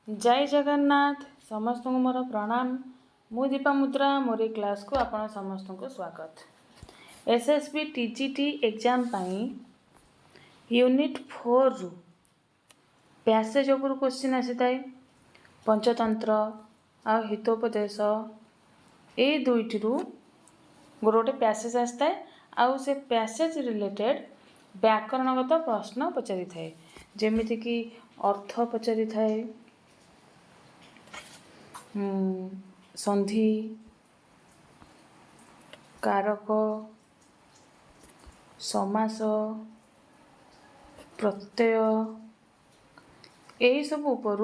जय जगन्नाथ समस्त को मोर प्रणाम। मु दीपा मुद्रा मोर क्लास को आपण समस्त को स्वागत। एसएसबी टीजीटी एग्जाम पाई यूनिट 4 रु पैसेज उपर क्वेश्चन आसी थाए। पंचतंत्र आ हितोपदेश ए दुईटी रु गोटे पैसेज आसी थाए। आउ से पैसेज रिलेटेड व्याकरणगत प्रश्न पचारि थाए, जेमिति कि अर्थ पचारि थाए, संधि, कारक, समास, प्रत्यय यही सब ऊपर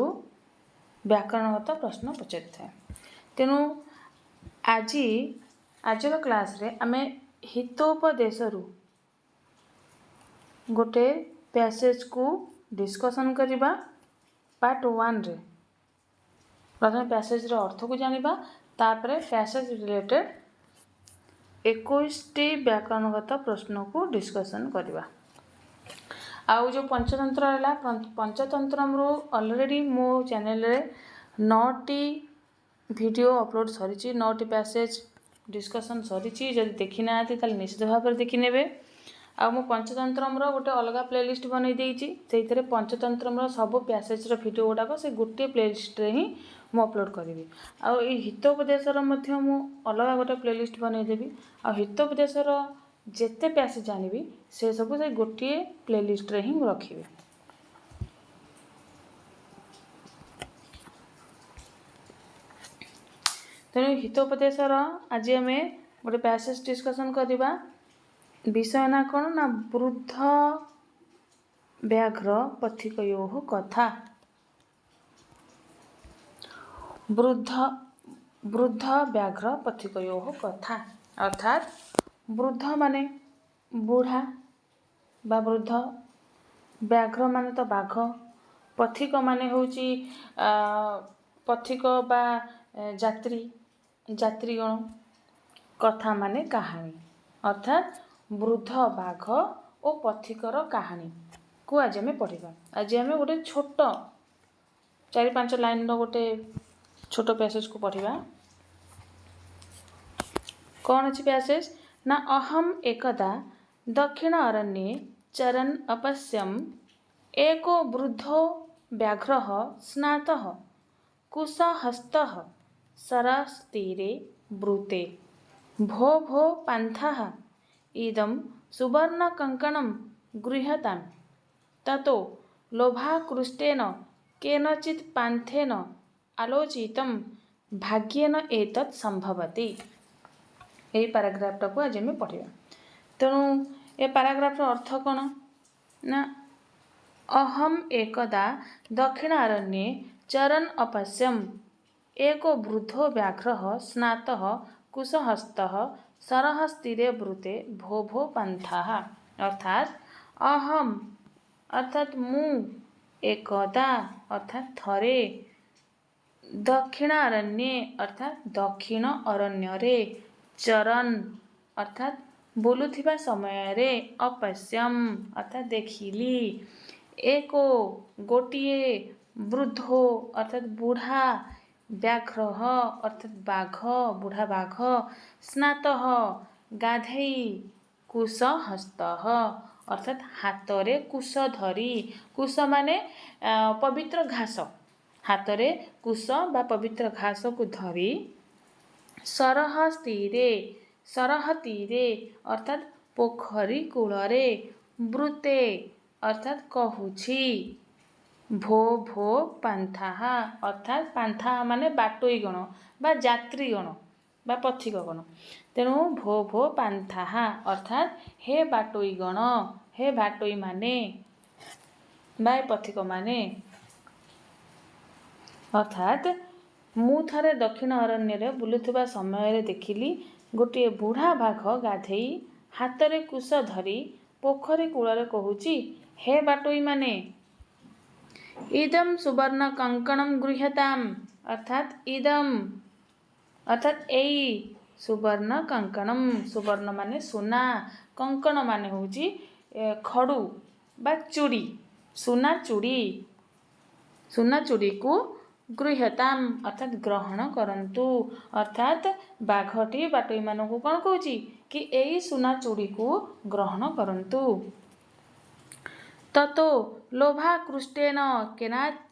व्याकरणगत प्रश्न पचारि थाए। तेणु आजर क्लास रे आमे हितोपदेश रु गोटे पैसेज को डिस्कशन करिबा। पार्ट 1 रे प्रथम पैसेज रो अर्थ को जानिबा, तापरे पैसेज रिलेटेड 21टी व्याकरणगत प्रश्न को डिस्कशन करिबा। आउ जो पंचतंत्र है, पंचतंत्र ऑलरेडी मो चैनल रे 9टी वीडियो अपलोड सरी, 9टी पैसेज डिस्कशन सरी। जदि देखि ना ताले निश्चित भाव देखि नेबे। आ मो पंचतंत्र गोटे अलग प्लेलिस्ट बनई देइछि, सेइथरे पंचतंत्र सब पैसेज रो वीडियो गुडाक से गोटे प्लेलिस्ट रे ही मु अपलोड करिवि। आ ए हितोपदेशर मध्य मु अलग गोटे प्लेलिस्ट बनई देबी। आ हितोपदेशर जेते पैसेज जानिबी से सब से गोटे प्लेलिस्ट रे ही मु रखिबि। तेणु हितोपदेशर आज आमे गोटे पैसेज डिस्कशन करिबा। विषय ना कौन ना वृद्ध व्याघ्र पथिकयो कथा। वृद्ध व्याघ्र पथिकयो कथा अर्थात वृद्ध माने बुढ़ा बा वृद्ध, व्याघ्र माने तो बाघ, पथिक माने होची पथिक बा यात्रीगण, कथा माने कहानी। अर्थात वृद्ध बाघ और पथिकर कहानी को आज आम पढ़ा। आज आम गोटे छोट 4-5 लाइन गोटे छोट पैसेज को पढ़ा। कौन अच्छी पैसेज ना अहम एकदा दक्षिण अरण्ये चरन् अपश्यम एको वृद्धो व्याघ्र स्नातः कुशहस्तः सरस्तीरे ब्रूते भो भो पान्थः इदं सुवर्णकङ्कणं गृह्यताम् ततो लोभाकृष्टेन केनचित् पान्थेन आलोचितं भाग्येन एतत् संभवति। यही पैराग्राफटा को आज आम पढ़ा। तेणु ए पैराग्राफर अर्थ कौन ना अहम एकदा दक्षिण अरण्ये चरन् अपश्यम एको वृद्धो व्याघ्र स्नातः कुशहस्तः सरहस्तीरे ब्रूते भो भो पान्थः। अर्थात अहम अर्थात मु, एकदा अर्थात थरे, दक्षिण अरण्ये अर्थात दक्षिण अरण्य रे, चरन् अर्थात बुलुथिबा समय रे, अपश्यम अर्थात देखिली, एको गोटिए, वृद्धो अर्थात बुढ़ा, व्याघ्र अर्थात बाघ बुढ़ा बाघ, स्नातः गाधेई, कुशहस्तः अर्थात हातरे कुश धरी, कुश माने पवित्र घास, हातरे कुश बा पवित्र घास को धरी, सरहस्तीरे सरहतीरे अर्थात पोखरी कूलरे, ब्रूते अर्थात कहूछि, भो भो पान्थाः अर्थात पान्था माने बाटोईगण बा यात्रीगण बा पथिकगण। तेणु भो भो पान्थाः अर्थात हे बाटोईगण, हे बाटोई माने बा पथिक माने। अर्थात मु थरे दक्षिण अरण्य रे बुलुथिबा समय रे देखिली गोटे बुढ़ा बाघ गाधेई हातरे कुश धरी पोखरी कूलरे कहूछि, हे बाटोई माने इदम सुवर्ण कंकणम गृह्यताम अर्थात इदम अर्थात एई सुवर्ण कंकणम, सुवर्ण माने सुना, कंकण माने होची खड़ू बा चूड़ी, सुना चूड़ी को गृह्यताम अर्थात ग्रहण करंतु अर्थात बाघटी बाटोई मानकु कौन कहूची कि एई सुना चूड़ी को ग्रहण करंतु। ततो लोभाकृष्टेन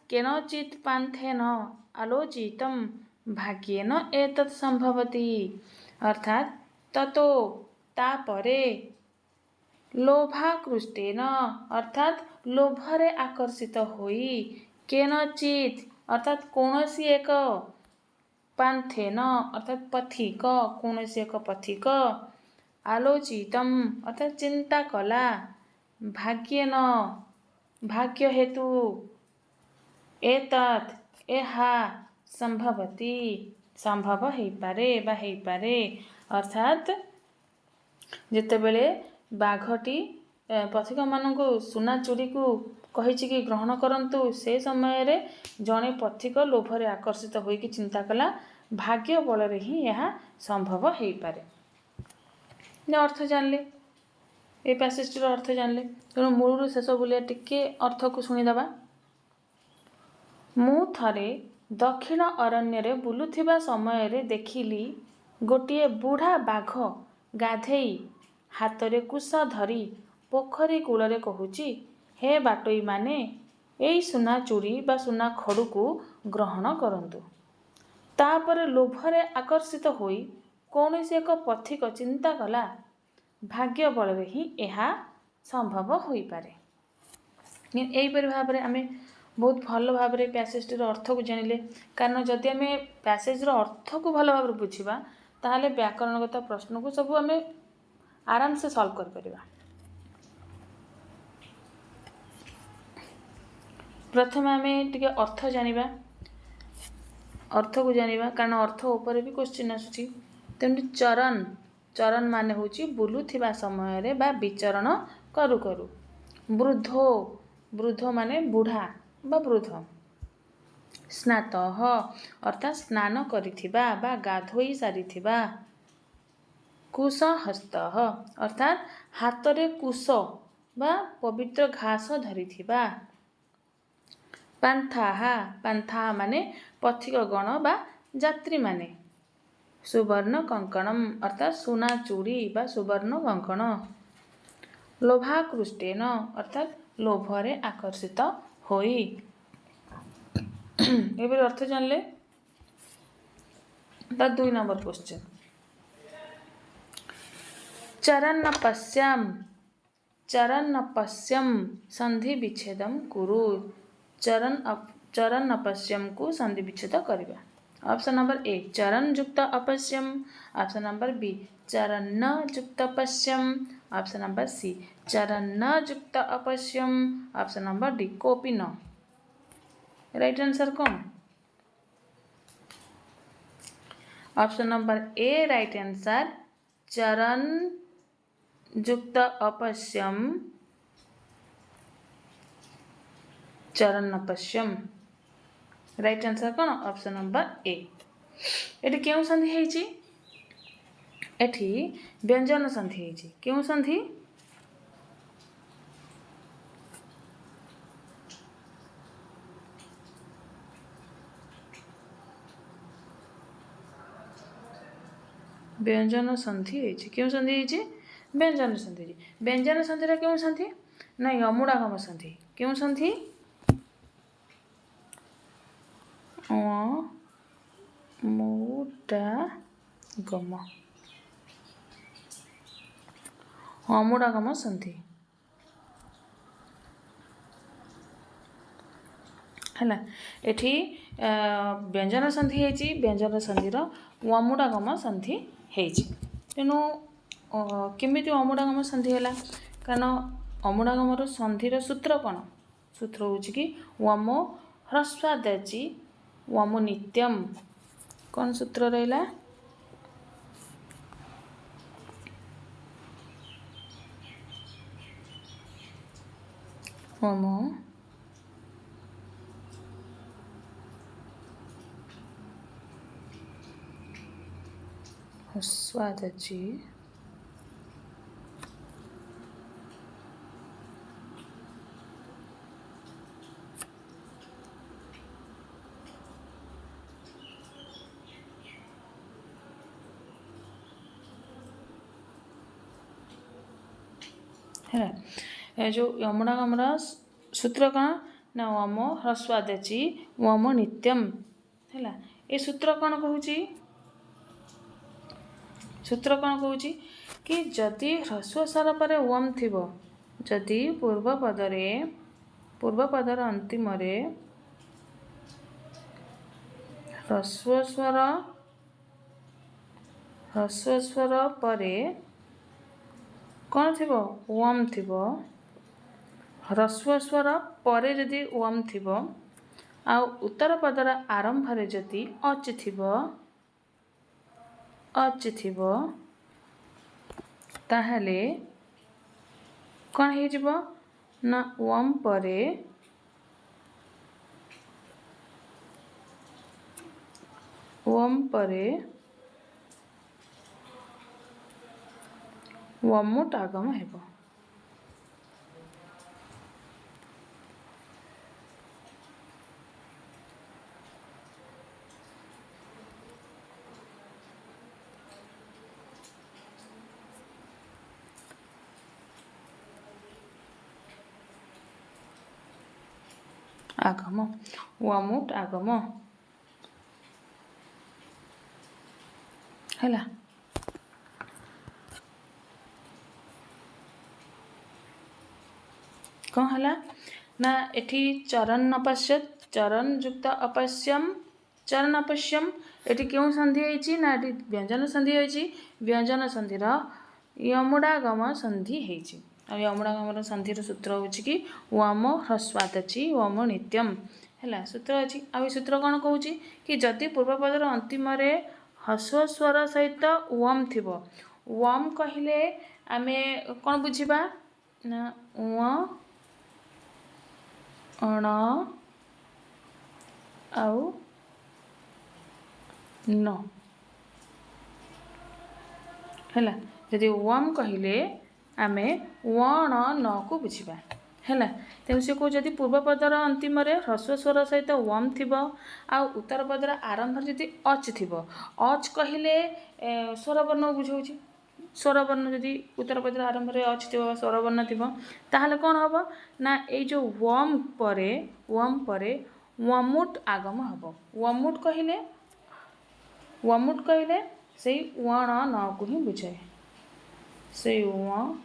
केनचित् पान्थेन आलोचितं भाग्येन एतत् संभवति। अर्थात ततो तापरे लोभाकृष्टेन अर्थात लोभरे आकर्षित होई केनचित् अर्थात कौनसी एक पान्थेन अर्थात पथिक कौनसी एक पथिक आलोचितम अर्थात चिंता कला भाग्येन भाग्य हेतु एतत् एहा संभवती संभव हेपारे बा हेपारे। अर्थात जेतेबेले बाघटी पथिक मानकु सुना चूड़ी को कहिछि कि ग्रहण करंतु से समय रे जणे पथिक लोभरे आकर्षित होइकि चिंता कला भाग्य बल ही यह संभव हो पारे। अर्थ जानले ए पैसेजर अर्थ जानले तेणु मूलरू शेष बुलिया टिके अर्थ को शुणीदबा। मु थरे दक्षिण अरण्य रे बुलुथिबा समय रे देखिली गोटिए बुढ़ा बाघ गाधेई हाथ रे कुश धरी पोखरी कूल कहूची हे बाटोई माने एई सुना चूड़ी बा सुना खड़ू को ग्रहण करंतु। तापर लोभरे आकर्षित होई कौनसी एक पथिक चिंता कला भाग्य बल ही यह संभव हो पारे। यहीपरि भाव में आम बहुत भल भाव में पैसेजर अर्थ को जानिले कारण जदि आम पैसेजर अर्थ को भल भाव बुझा ताहले व्याकरणगत प्रश्न को सब आम आराम से सॉल्व कर परिबा। प्रथम आम टिके अर्थ जानिबा अर्थ को जानिबा कारण अर्थ ऊपर भी क्वेश्चन आसुची। तेणु चरण चरण माने होची बुलुथिबा समय रे बा विचरण करू करू। वृद्धो वृद्ध माने बुढ़ा बा वृद्ध। स्नातः अर्थात स्नान करिथिबा बा गाधोई सारिथिबा। कुशहस्तः अर्थात हाथ रे कुश बा पवित्र घास धरिथिबा। पान्थाहा पान्था माने पथिक गण बा यात्री माने। सुवर्ण कंकणम अर्थात सुना चूड़ी बा सुवर्ण कंकण। लोभाकृष्टेन अर्थात लोभरे आकर्षित होई। एबे अर्थ जानले ता 2 नंबर क्वेश्चन। चरन्नपश्यम संधि विच्छेदम कुरु। चरन्नपश्यम को संधि विच्छेद करिबा। ऑप्शन नंबर ए चरण युक्त अपश्यम। ऑप्शन नंबर बी चरण युक्त पश्यम। ऑप्शन नंबर सी चरण युक्त अपश्यम। ऑप्शन नंबर डी कोपी न। राइट आंसर कौन? Option number A right answer चरण युक्त अपश्यम चरण अपश्यम। राइट आंसर कौन? ऑप्शन नंबर ए। एटी क्यों संधि हेची? एटी व्यंजन संधि हेची। क्यों संधि? व्यंजन संधि हेची। क्यों संधि हेची? व्यंजन संधि हेची। व्यंजन संधि रा क्यों संधि? नहीं अमूढ़ागम संधि। क्यों संधि? अमूढ़ागम अमूढ़ागम संधि है। एठी व्यंजन संधि हेची। व्यंजन संधिर अमूढ़ागम संधि हेची। तेणु केमिति अमूढ़ागम संधि हैला? कारण अमूढ़ागमर संधिर सूत्र कौन? सूत्र होची कि वमो ह्रस्वादचि वमो नित्यम। कौन सूत्र रहिला? वमो ह्रस्वादचि है जो यमुनागमर सूत्र कौन ना वम ह्रस्वादची वम नित्यम है ये सूत्र कौन कहूँ सूत्र कौन कहूँ कि जदि ह्रस्व स्वर पर वम थिबो जदि पूर्वपदर अंतिम ह्रस्व स्वर पर कौन थिबो वम थिबो ह्रस्व स्वर पर जदि वम थिबो आ उत्तर पदर आरंभ रे जदि अच थिबो ताहले कौन हे जिवो ना वम परे वमुट आगम हेबो। आगम वमुट आगम हैला कौन है ना एठी चरण नपश्यत चरण युक्त अपश्यम चरण अपश्यम एठी क्यों संधि होइछि ना एठी व्यंजन संधि होइछि व्यंजन संधिर यमुडागम संधि होइछि आ यमुडागमर संधिर सूत्र होछि कि वम ह्रस्वादची वम नित्यम हैला सूत्र अछि आ सूत्र कोन कहूछि कि जदि पूर्वपदर अंतिम रे ह्रस्व स्वर सहित वम थिबो वम कहिले आमे कोन बुझिबा ना व अण आउ न हैला जदि वम कहिले आमे वण न को बुझिबा हैला तेणु से को जदि पूर्वपदर अंतिम रे ह्रस्व स्वर सहित वम थिबो आ उत्तर पदर आरंभ जदि अच थिबो अच कहिले स्वरवर्ण बुझाउछि स्वरवर्ण जदि उत्तर पदर आरंभ रे अच थिबो स्वरवर्ण थिबो ताहले कोन हबो ना ए जो वम परे वमुट आगम हबो वमुट कहिले से वण न को ही बुझाए से वण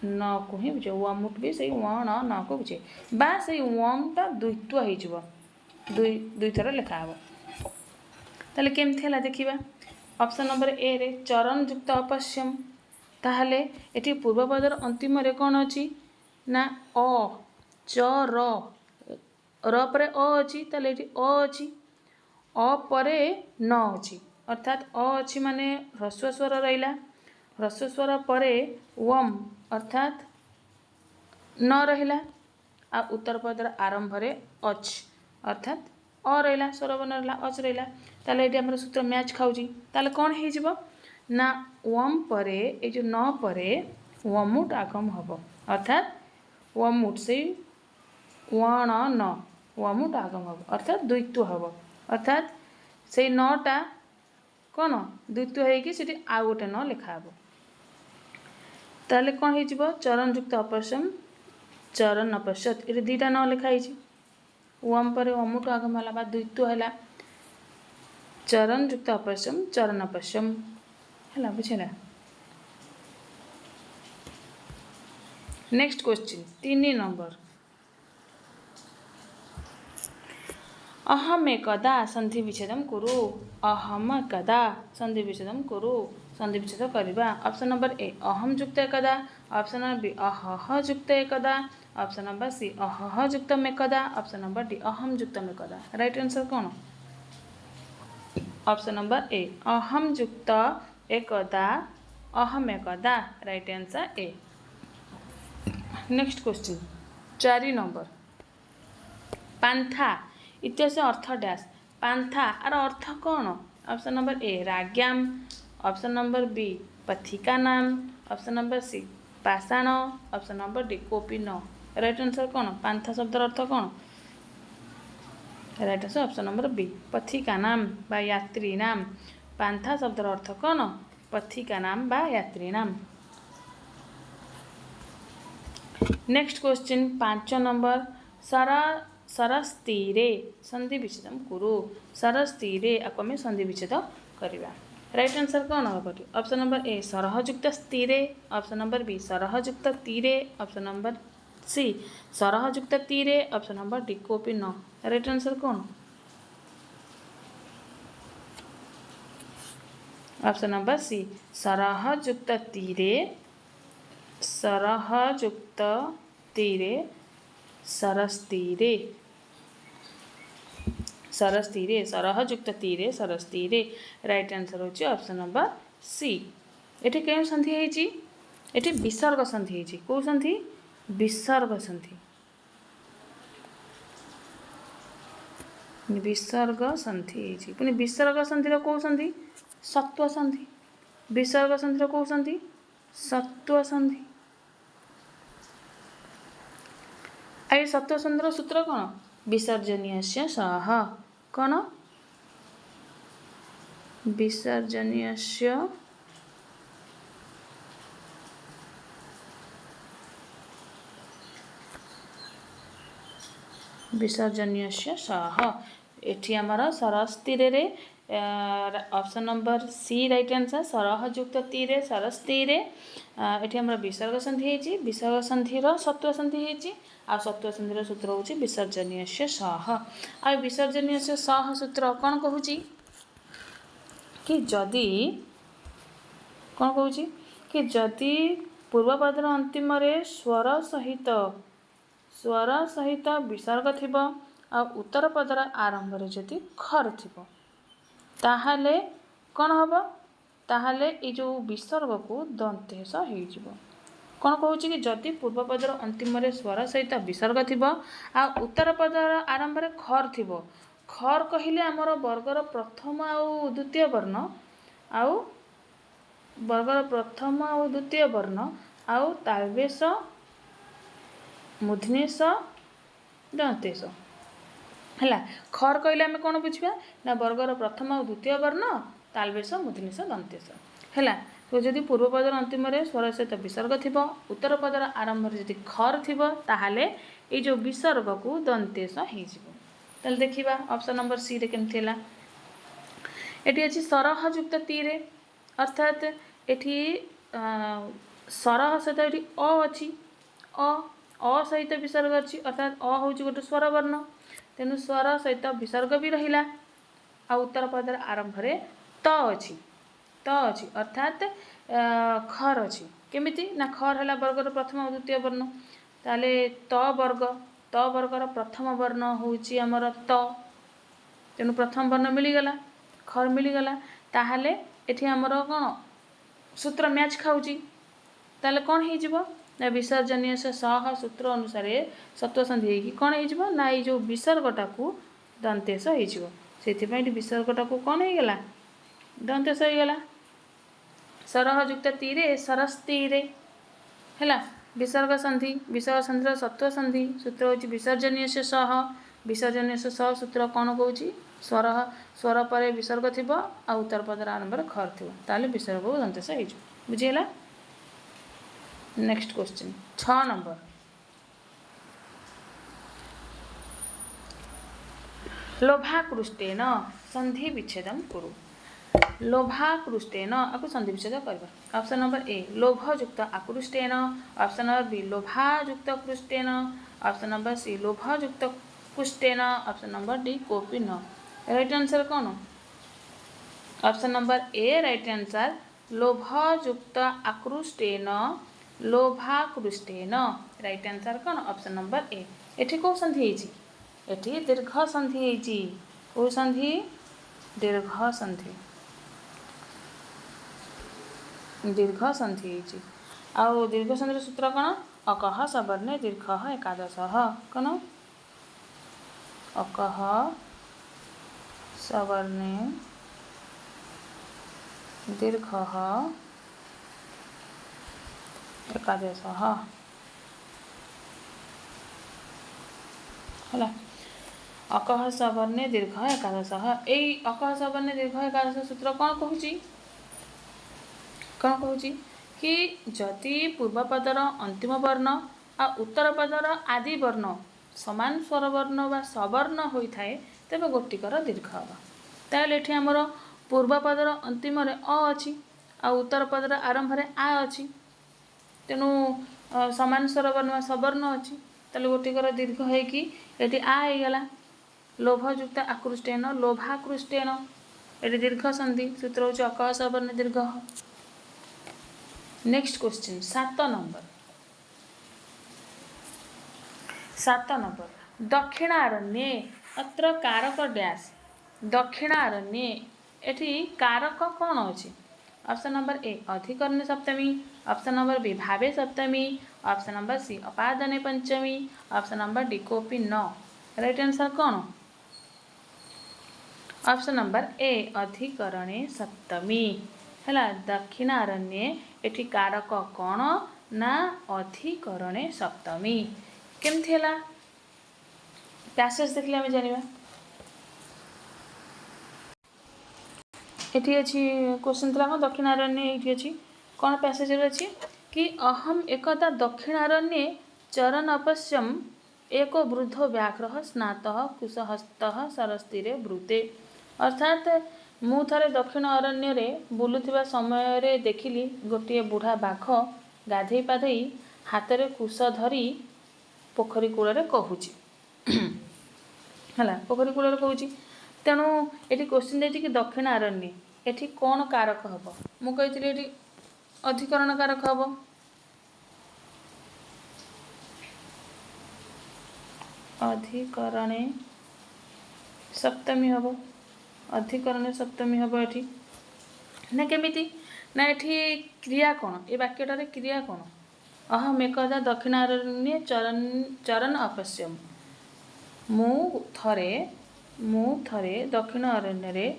न को ही बुझे वमुट भी से वण न को बुझे बा से वमटा द्वित्व हो जिवो दुई थर लिखा हबो ताले केमथि हला देखिबा ऑप्शन नंबर ए रे चरण युक्त अपश्यम ताहले एठी पूर्वपदर अंतिम रे कोन अछि ना अ च र परे अ अछि ताले एठी अ अछि अ परे न अछि अर्थात अ अछि माने ह्रस्व स्वर रहिला ह्रस्व स्वर परे वम अर्थात न रहिला आ उत्तर पदर आरंभ रे अच अर्थात अ रहिला स्वरवर्ण रहिला अच रहिला ताले एठी हमर सूत्र मैच खाउजी ताले कोन हे जिवो ना वम परे ए जो न परे वमुट आगम हबो अर्थात वमुट से वण न वमुट आगम हबो अर्थात द्वित्व हबो अर्थात से नटा कौन द्वित्व होगी से आउ गोटे न लिखा हबो ताले कौन हे जिवो चरण युक्त अपश्यम चरण अपश्यत ये दुईटा न लिखाई वम पर वमुट आगम हला बा द्वित्व हला चरण युक्त अपश्यम चरण अपश्यम हला बुझला नेक्स्ट क्वेश्चन 3 नंबर अहम एकदा संधि विच्छेदम कुरु अहम एकदा संधि विच्छेदम कुरु संधि विच्छेद करबा ऑप्शन नंबर ए अहम युक्त एकदा ऑप्शन नंबर बी अहह युक्त एकदा ऑप्शन नंबर सी अहह युक्त एकदा ऑप्शन नंबर डी अहम युक्त एकदा राइट आंसर कौन ऑप्शन नंबर ए अहम युक्त एकदा अहम एकदा right answer A next question 4 number पांथा इत्यादि अर्थ डैश पांथा आर अर्थ कौन ऑप्शन नंबर ए राज्ञाम ऑप्शन नंबर बी पथिका नाम ऑप्शन नंबर सी पाषाण ऑप्शन नंबर डी कोपिन राइट आंसर कौन पांथा शब्द अर्थ कौन right answer option number B पथिका नाम बा यात्री नाम पांथा शब्द अर्थ कौन पथिका नाम बा यात्री नाम नेक्स्ट क्वेश्चन 5 नंबर सरस्तीरे संधि विच्छेद कुरु सरस्तीरे आपको आम संधि विच्छेद करवा राइट आंसर कौन हम ऑप्शन नंबर ए सरहयुक्त स्थिरे ऑप्शन नंबर बी सरहयुक्त तीरे ऑप्शन नंबर सी सरहयुक्त तीरे ऑप्शन नंबर डी कोपी न राइट आंसर कौन ऑप्शन नंबर सी सरहयुक्त तीरे सरहयुक्त तीरे सरस्तीरे सरस्तीरे सरहयुक्त तीरे सरस्तीरे राइट आंसर होची ऑप्शन नंबर सी एठी केम संधि हेची एठी विसर्ग संधि हेची को संधि विसर्ग संधि विसर्ग संधि हेची पुनी विसर्ग संधि रो को संधि सत्व संधि विसर्ग संधि रो को संधि सत्व संधि आई सत्व संधि रो सूत्र कोन विसर्जनीयस्य सह कौन विसर्जनीयस्य विसर्जनीयस्य सह एठी आमर सरस्तीरे option number C right answer सरहयुक्त तीरे सरस्तीरे एठी आमर विसर्ग संधि हेची विसर्ग संधि रो सत्व संधि हेची आ सत्व संधि रो सूत्र होची विसर्जनीयस्य सह आ विसर्जनीयस्य सह सूत्र कोन कहूची कि जदि कोन कहूची कि जदि पूर्वपदर अंतिम रे स्वर सहित विसर्ग थिबो आ उत्तर पदर आरंभ रे जदि खर थिबो ताहाले कौन हम ताहाले ये जो विसर्ग को दंतेश हो कौन कहूँ कि जदि पूर्वपदर अंतिम रे स्वर सहित विसर्ग थिबो आ उत्तर पदर आरंभ रे खर थिबो खर कहिले आमर वर्गर प्रथम आउ द्वितीय वर्ण आउ वर्गर प्रथम आउ द्वितीय वर्ण आउ तालवेश मूर्धन्येश दंतेश है खर कहले आम कौन बुझा ना वर्गर प्रथम और द्वितीय वर्ण तालवेश मूर्धन्येश दंतेश है तो जदि पूर्वपदर अंतिम रे स्वर सहित विसर्ग थिबो उत्तर पदर आरंभ रे जदि खर थिबो ताहाले ए जो विसर्ग को दंतेश हो ताल देखिबा ऑप्शन नंबर सी रे केमथि हला एठी अछि सरहयुक्त तीरे अर्थात एठी सरह सहित एठी अ अछि अ सहित विसर्ग अछि अर्थात अ होउछि गोटे स्वर वर्ण तेणु स्वर सहित विसर्ग भी रहिला आ उत्तर पदर आरंभ रे त अछि अर्थात खर अछि केमिति ना खर हला वर्गर प्रथम और द्वितीय वर्ण ताले त वर्गर प्रथम वर्ण होउछि हमर त तेणु प्रथम वर्ण मिलीगला खर मिलीगला ताहाले एठी हमर कोन सूत्र मैच खाउछि ताले कोन हे जिवो ना विसर्जनीय से सह सूत्र अनुसार सत्व संधि कि कौन हो ना ये जो विसर्गटा को दंतेश हो विसर्गटा को कौन हो गला दंतेश हो गला सरहयुक्त तीरे सरस्तीरे है विसर्ग संधि सत्व संधि सूत्र होची विसर्जनीय से सह सूत्र कौन कहूँ स्वर पर विसर्ग थी आ उत्तर पदर आरंभ खर थी ताले विसर्ग को दंतेश हो बुझीगला नेक्स्ट क्वेश्चन 6 नंबर लोभाकृष्टेन संधि विच्छेदम कुरु लोभाकृष्टेन आपको संधि विच्छेद करवा ऑप्शन नंबर ए लोभयुक्त आकृष्टेन ऑप्शन नंबर बी लोभायुक्त कृष्टेन ऑप्शन नंबर सी लोभयुक्त कुष्टेन ऑप्शन नंबर डी कोपी न राइट आंसर कौन option number A right answer लोभयुक्त आकृष्टेन लोभाकृष्टेन राइट आंसर कौन ऑप्शन नंबर ए एठी को संधि हेची एठी दीर्घ संधि हेची को संधि दीर्घ संधि हेची आउ दीर्घ संधि सूत्र कौन अकह सवर्णे दीर्घ एकादश कौन अकह सवर्णे दीर्घ एकादश है अकह सवर्णे दीर्घ एकादश यही अकह सवर्णे दीर्घ एकादश सूत्र कौन कहूँ कि जदि पूर्वपदर अंतिम वर्ण आ उत्तर पदर आदि वर्ण समान स्वरवर्ण बा सवर्ण होता है तेज गोटिकर दीर्घ हम। ताहले एठी हमर पूर्व पदर अंतिम अ अच्छी आ उत्तर पदर आरंभ आ अच्छी तेणु समान स्वरवर्ण सवर्ण अच्छी ताहले गोटिकर दीर्घ होगी ये आ होगला लोभयुक्त आकृष्टेन लोभाकृष्टेन ये दीर्घ संधि सूत्र हूँ अकह सवर्ण दीर्घ। नेक्स्ट क्वेश्चन 7 नंबर दक्षिणारण्ये अत्र कारक डैश दक्षिणारण्ये एठी कारक कौन अच्छी ऑप्शन नंबर ए अधिकरणे सप्तमी ऑप्शन नंबर बी भावे सप्तमी ऑप्शन नंबर सी अपादने पंचमी ऑप्शन नंबर डी कोपी न राइट आंसर कौन ऑप्शन नंबर ए अधिकरणे सप्तमी है दक्षिणारण्ये एठी कारक कौन ना अधिकरणे सप्तमी केमती है पैसेज देखिए आम जाना ये अच्छी क्वेश्चन थी दक्षिणारण्य ये अच्छी कौन पैसेज अच्छी कि अहम एकदा दक्षिणारण्ये चरन अपश्यम एक वृद्ध व्याघ्र स्नात कुशहस्त सरस्तीरे ब्रूते अर्थात मु थे दक्षिण अरण्य बुलुवा समय देखिली गोटे बुढ़ा बाघ गाधे पाधे हाथ में कुश धरी पोखरी कूल कहूँ है पोखरी कूल कहूँ तेणु ये क्वेश्चन देती कि दक्षिण अरण्य एठी कौन कारक हम मुझे ये अधिकरण कारक हम अधिकरणे सप्तमी हम अधिकरणे सप्तमी हम एठी ना केमिति ना एठी क्रिया कौन ये वाक्यटारे क्रिया कौन अहम एकदा दक्षिणारण्ये चरन अपश्यम मु थरे दक्षिण अरण्य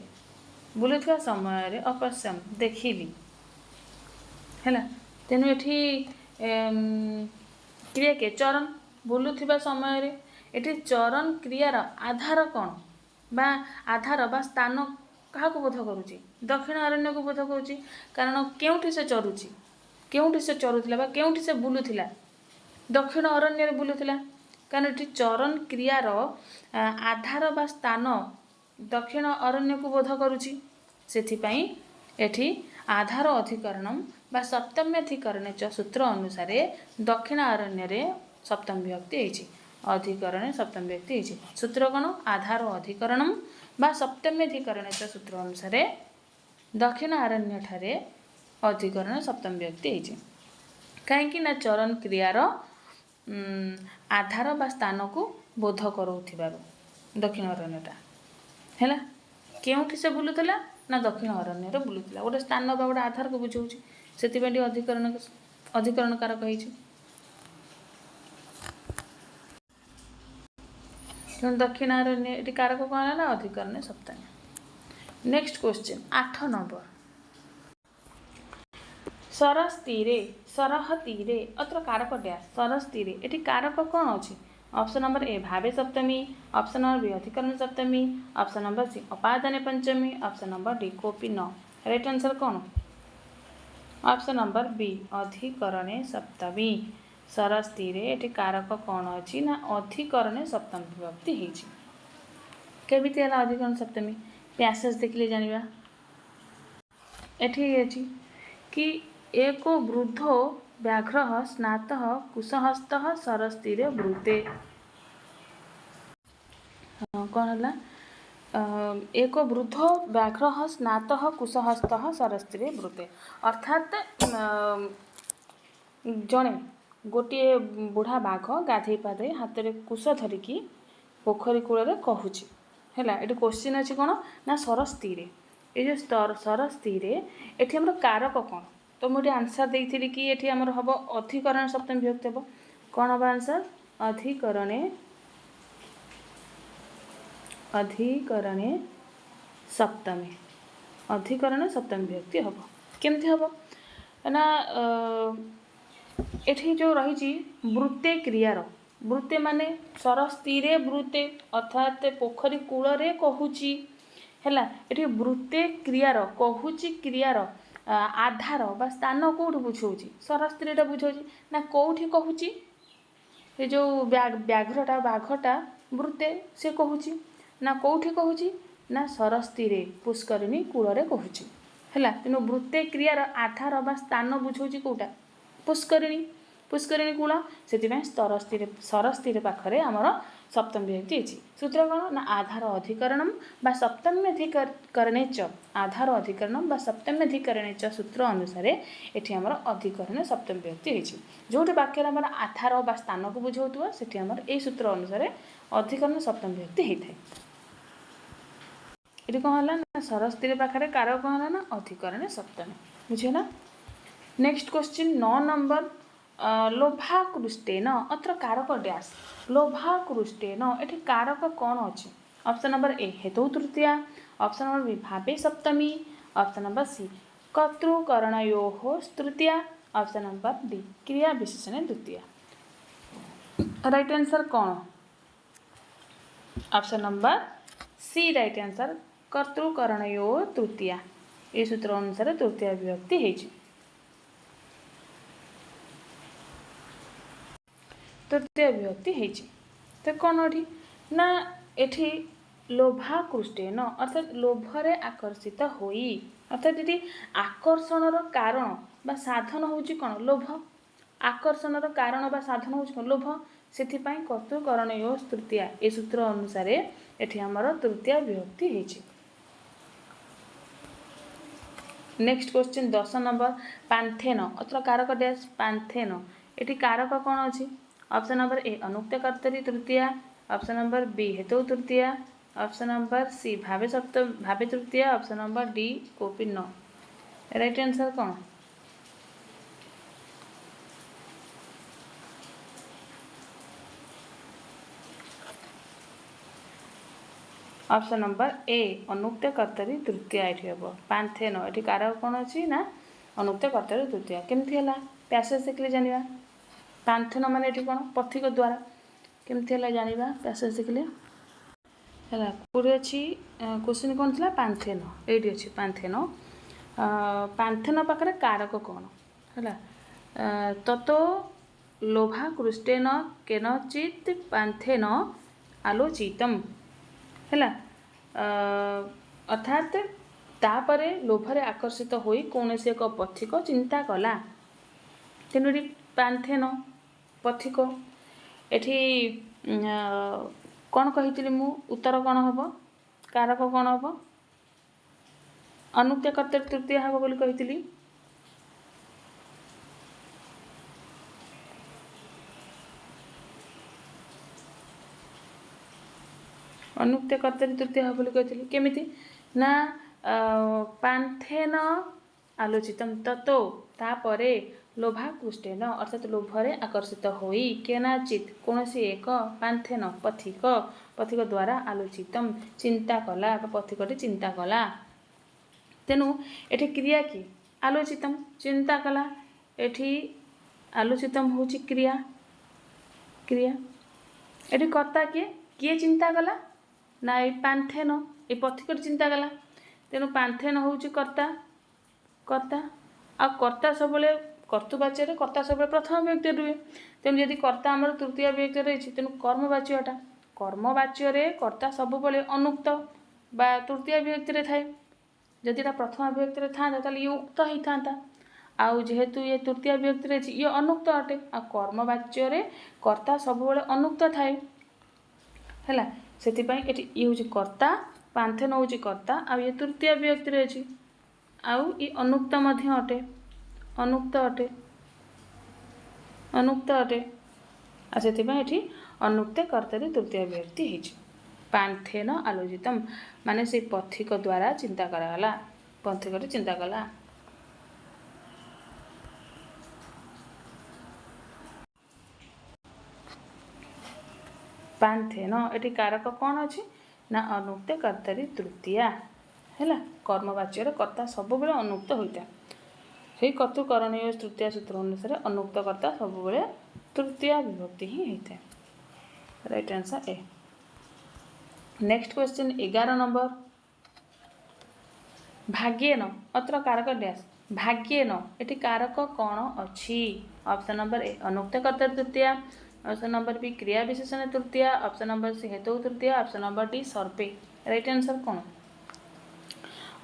बुलुवा समय अपश्यम देखिली है तेणु एठी क्रिया के चरण बुलुवा समय एठी चरण क्रियार आधार कौन बा आधार बा स्थान क्या बोध करुच्ची दक्षिण अरण्य को बोध करुच्ची कारण केउठी से चरुची केउठी से चरुला बा केउठी से बुलुथिला दक्षिण अरण्य बुलुथिला कारण ये चरण क्रियार आधार बा स्थान दक्षिण अरण्य को बोध करुच्ची सेथिपाई एठी आधार अधिकरण बा सप्तम्यधिकरण सूत्र अनुसार दक्षिण अरण्य सप्तम विभक्ति होती अधिकरण सप्तम विभक्ति होती सूत्र कौन आधार अधिकरण बा सप्तम्यधिकरण सूत्र अनुसार दक्षिण अरण्य ठारे अधिकरण सप्तम विभक्ति होती कहीं ना चरण क्रियार आधार बा स्थान को बोध करोथिबारु दक्षिण अरण्यटा है केउठी से बुलुला ना दक्षिण अरण्य बुलुला गोटे स्थान बा गोटे आधार को बुझाऊँ से अधिकरण कारक होती दक्षिणारण्य ये कारक कौन है अधिकरण सप्तमी। नेक्स्ट क्वेश्चन 8 नंबर सरस तीरे अत्र कारक डैश सरस तीरे ये कारक कौन अच्छी ऑप्शन नंबर ए भावे सप्तमी ऑप्शन नंबर बी अधिकरण सप्तमी ऑप्शन नंबर सी अपादने पंचमी ऑप्शन नंबर डी कोपी न राइट आंसर कौन ऑप्शन नंबर बी अधिकरणे सप्तमी सरस तीरे ये कारक कौन अच्छी ना अधिकरणे सप्तम विभक्ति होती केमिति है अधिकरण सप्तमी पैसेज देखिले जानिबा एठी अछि कि एक वृद्धो व्याघ्र स्नात कुशहस्त सरस तीरे ब्रूते कौन है एक वृद्ध व्याघ्र स्नात कुशहस्त सरस तीरे ब्रूते अर्थात जड़े गोटे बुढ़ा बाघ गाधे पाधे हाथ में कुश धरिकी पोखरी कूल कहूँ है ये क्वेश्चन अच्छी कौन ना सरस तीरे ये जो सरस तीरे ये आम कारक कौन तो मुझे आंसर देती कि ये आमर हम अधिकरण सप्तमी विभक्ति हम कौन हम आंसर अधिकरणे सप्तमी विभक्ति हम केमती हम ना एठी जो रही वृत्ते क्रियार वृत्ते माने सरस तीरे वृत्ते अर्थात पोखरी कूल कहूची है ये वृत्ते क्रियार कहूची क्रियार आधार बा स्थान कौट बुझाऊँ सरस तीरेटा बुझाऊँ ना कौटी कहूची ये जो व्याघ्रटा बाघटा वृत्ते से कहूँ ना कौटी कहूँ ना सरस्ती पुष्करिणी कूल कहूँ है। तेणु वृत्ते क्रियार आधार बा स्थान बुझाऊँ कौटा पुष्करिणी पुष्करिणी कूल से सरस्ती पाखे आमर सप्तमी विभक्ति होती। सूत्र कौन ना आधार अधिकरण बा सप्तम्यधिकरणे च आधार अधिकरण बा सप्तम्यधिकरणे च सूत्र अनुसार ये आमर अधिकरण सप्तमी विभक्ति होती। जो वाक्य आमर आधार बा स्थान को बुझाऊ से आमर यही सूत्र अनुसार अधिकरण सप्तमी विभक्ति होता है। ये कौन है ना सरस्ती पाखे कारक कौन है ना अधिकरण सप्तमी बुझेगा। नेक्स्ट क्वेश्चन 9 नंबर लोभाकृष्टेन अत्र कारक डैश लोभाकृष्टेन ये कारक कौन अच्छी। ऑप्शन नंबर ए हेतु तृतीया, ऑप्शन नंबर बी भावे सप्तमी, ऑप्शन नंबर सी कर्तृकरणयोः तृतीया, ऑप्शन नंबर डी क्रिया विशेषण द्वितीया। राइट आंसर कौन option number C right answer कर्तृकरणयोः तृतीया। ये सूत्र अनुसार तृतीया विभक्ति है। तृतीय विभक्ति होती तो कौन ये ना ये लोभाकृष्टेन अर्थात लोभरे आकर्षित होई अर्थात ये आकर्षणर कारण बा साधन हूँ कौन लोभ आकर्षणर कारण बा साधन हूँ कौन लोभ से कर्तृकरणयोः तृतीया ये सूत्र अनुसार ये आमर तृतीय विभक्ति होती। नेक्स्ट क्वेश्चन 10 नंबर पांथेन अत्र कारक डैश पांथेन ये कारक कौन अच्छी। ऑप्शन नंबर ए अनुक्त कर्तरी तृतीया, ऑप्शन नंबर बी हेतु तृतीया, ऑप्शन नंबर सी भावे तृतीया, ऑप्शन नंबर डी कोपी न। राइट आंसर कौन ऑप्शन नंबर ए अनुक्त कर्तरी तृतीया ये हम पांथेन ये कारक कौन अच्छी ना अनुक्त कर्तरी तृतीया केमती है पैसेज देखिए जाना पांथेन मान ये कौन पथिक द्वारा केमती है जाना पैसेज देखिले है पूरी अच्छी क्वेश्चन कौन थी पांथेन ये अच्छी पांथेन पांथेन पाखे कारक कौन है ततो लोभाकृष्टेन केनचित् पांथेन आलोचितम है अर्थात तापरे लोभरे आकर्षित होई कौन से एक पथिक चिंता कला तेणु पांथेन पथिक एठी कौन कही मु उत्तर कौन हम कारक कौन हम अनुक्त कर्तरी तृतीय हम बोली कही अनुक्त कर्तरी तृतीय हम बोली कही केमिति ना पांथेन आलोचितम ततो तापरे लोभाकृष्टेन अर्थात लोभरे आकर्षित होई केनाचित कौन सी एक पांथेन पथिक पथिक द्वारा आलोचितम चिंता कला पथिकटी चिंता कला तेणु ये क्रिया कि आलोचितम चिंता कला ये आलोचितम हूँ क्रिया क्रिया ये कर्ता किए चिंता कला ना ये पांथेन ये पथिकटी चिंता कला तेणु पांथेन हूँ कर्ता कर्ता आ कर्ता सब कर्तृवाच्य कर्ता सब प्रथम विभक्ति रुहे तेणु यदि कर्ता आमर तृतीय विभक्ति रही तेणु कर्मवाच्यटा कर्मवाच्य कर्ता सब अनुक्त बा तृतीय विभक्ति थाए जदि प्रथम विभक्ति था ये उक्त ही था आउ जेहेतु ये तृतीय विभक्ति रही ये अनुक्त अटे आ कर्मवाच्य कर्ता सब अनुक्त थाए है से ये हूँ कर्ता पांथेन हूँ कर्ता आ ये तृतीय विभक्ति रही आउ ये अनुक्त अटे अनुक्त अटे अनुक्त अटे आ से अनुक्त कर्तरी तृतीय विभक्ति होती पांथेन आलोचितम माने से पथिक द्वारा चिंता करागला पथिक चिंता कला पांथेन ये कारक कौन अच्छी ना अनुक्त कर्तरी तृतीया है कर्मवाच्य कर्ता सब अनुक्त होता है से कर्तृकरणीय तृतीय सूत्र अनुसार अनुक्त कर्ता सब तृतीय विभक्ति ही होता है। Right answer A. Next question 11 number भाग्येन अत्र कारक डैश भाग्येन ये कारक कौन अच्छी ऑप्शन नंबर ए अनुक्त कर्तरी तृतीया, ऑप्शन नंबर बी क्रिया विशेषण तृतीया, ऑप्शन नंबर सी हेतु तृतीया, ऑप्शन नंबर डी सर्पे। राइट आंसर कौन?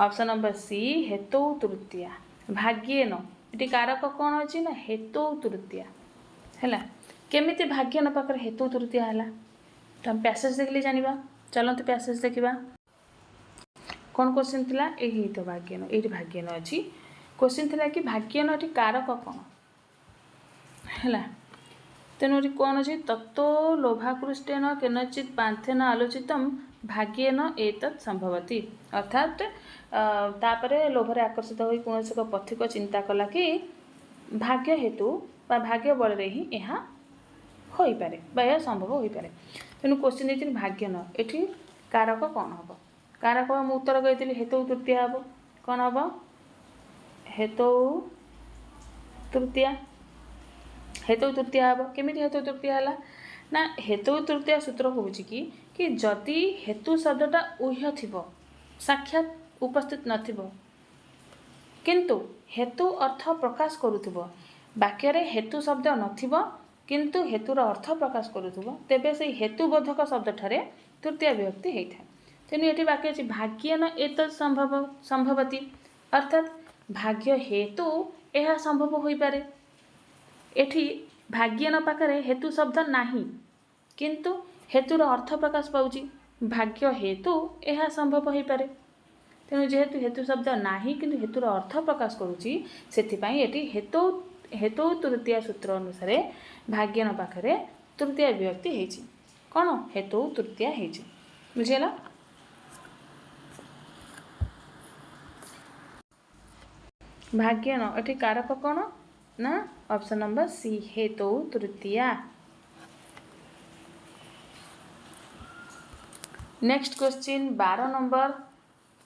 ऑप्शन नंबर सी हेतु तृतीया। भाग्येन ये कारक कौन अच्छी ना हेतु तृतीया है। केमिति भाग्यन पाखे हेतु तृतीया है तो हम पैसेज देखिले जानिबा। चलते पैसेज देखा कौन क्वेश्चन थिला यही तो भाग्यन ये भाग्यन अच्छी क्वेश्चन थिला कि भाग्यन ये कारक कौन है। तेणु कौन अच्छी तत्व लोभाकृष्टेन केनचित् पांथेन आलोचित भाग्येन एतत् संभवति। अर्थात तापरे लोभरे आकर्षित होई कौन एक पथिक चिंता कला कि भाग्य हेतु बा भाग्य बल ही यह हो पारे बा यह संभव हो पारे। तेणु क्वेश्चन देती भाग्यन ये कारक कौन हम कारक हम उत्तर कही हेतु तृतीया हम कौन हम हेतु तृतीया। हेतु तृतीया हम केमी हेतु तृतीया है ना हेतु तृतीया सूत्र कौन कि जदि हेतु शब्दटा ऊह्य थी साक्षात उपस्थित नथिबो किंतु हेतु अर्थ प्रकाश करुथिबो वाक्य रे हेतु शब्द नथिबो किंतु हेतुर अर्थ प्रकाश करुथिबो तेबे से हेतुबोधक शब्द ठारे तृतीय विभक्ति होता है। तेणु ये वाक्य अच्छी भाग्यन एतत् संभवती अर्थात भाग्य हेतु यह संभव हो पारे। एठी भाग्यन पाखरे हेतु शब्द नाही किंतु हेतुर अर्थ प्रकाश पाउची भाग्य हेतु यह संभव हो पारे। तेणु जेहेतु हेतु शब्द नाही किंतु हेतुर अर्थ प्रकाश करुची सेथिपाई एटी हेतु हेतु तृतीया सूत्र अनुसार भाग्यन पाखरे तृतीय विभक्ति हेची कौन हेतु तृतीया हेची बुझेला। भाग्यन एटी कारक कौन ना ऑप्शन नंबर सी हेतु तृतीया। नेक्स्ट क्वेश्चन 12 नंबर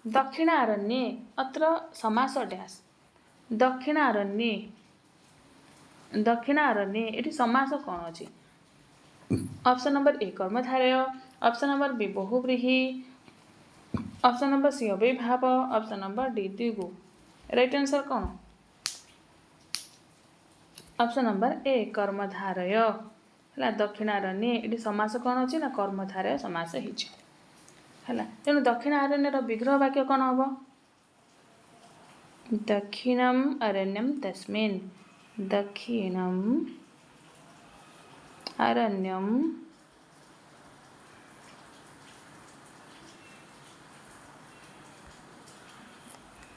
दक्षिणारण्ये अत्र समास डैश दक्षिणारण्ये दक्षिणारण्ये ये समास कौन अच्छी ऑप्शन नंबर ए कर्मधारय, ऑप्शन नंबर बी बहुव्रीहि, ऑप्शन नंबर सी अव्ययभाव, ऑप्शन नंबर डी द्विगु। राइट आंसर कौन? ऑप्शन नंबर ए कर्मधारय है। दक्षिणारण्ये ये समास कौन अच्छी ना कर्मधारय समास है। तेणु दक्षिणारण्यर विग्रह वाक्य कौन हम दक्षिणम अरण्यम तस्मिन् दक्षिणम अरण्यम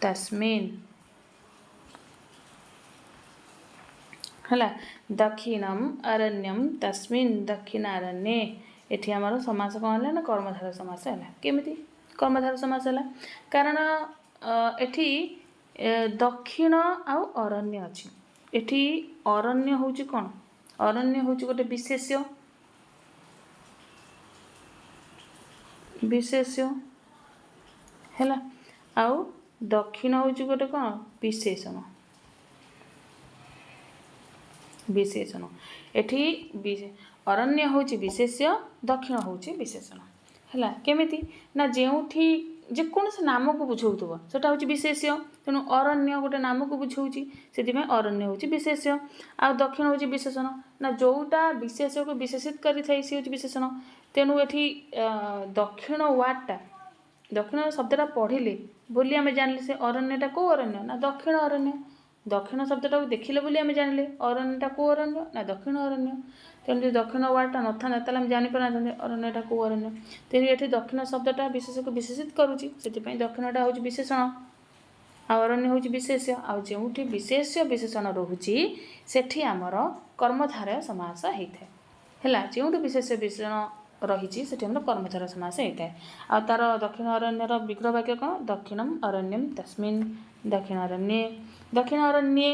तस्मिन् है। दक्षिणम अरण्यम तस्मिन् दक्षिणारण्ये एठी आमर समास कौन है ना कर्मधारय समास है। केमिति कर्मधारय समास है कारण एठी दक्षिण आउ अरण्य अच्छी एठी अरण्य होची कौन अरण्य होची गोटे विशेष्य विशेष्य है आउ दक्षिण होची गोटे कौन विशेषण विशेषण एठी अरण्य होची विशेष्य दक्षिण होची विशेषण है। केमिति ना जेउठी जेकोसी नाम को बुझाउथबो सेटा होची विशेष्य तेणु अरण्य गोटे नाम को बुझाउची सेतिमे अरण्य होची विशेष्य आ दक्षिण होची विशेषण ना जोटा विशेष्य को विशेषित करि थाई से होची विशेषण। तेणु एठी दक्षिण वार्डटा दक्षिण शब्दटा पढ़िले बोली आमे जानले से अरण्यटा को अरण्य ना दक्षिण अरण्य दक्षिण शब्दटा को देखिले बोली आमे जानले अरण्यटा को अरण्य ना दक्षिण अरण्य। तेणु दक्षिण वार्डटा नथा ताले आमे जानि पारना अरण्यटा को अरण्य। तेणु एठी दक्षिण शब्दटा विशेष को विशेषित करूची सेतिपई दक्षिणटा होची विशेषण आ अरण्य होची विशेष्य आ जेउठी विशेष्य विशेषण रहुची सेठी आमर कर्मधारय समास हेइथाय हैला। जेउठी विशेष्य विशेषण रही सेठी आमर कर्मधारय समास हेइथाय आ तार दक्षिण अरण्यर विग्रह वाक्य कोन दक्षिणम अरण्यम तस्मिन् दक्षिणारण्ये दक्षिणारण्ये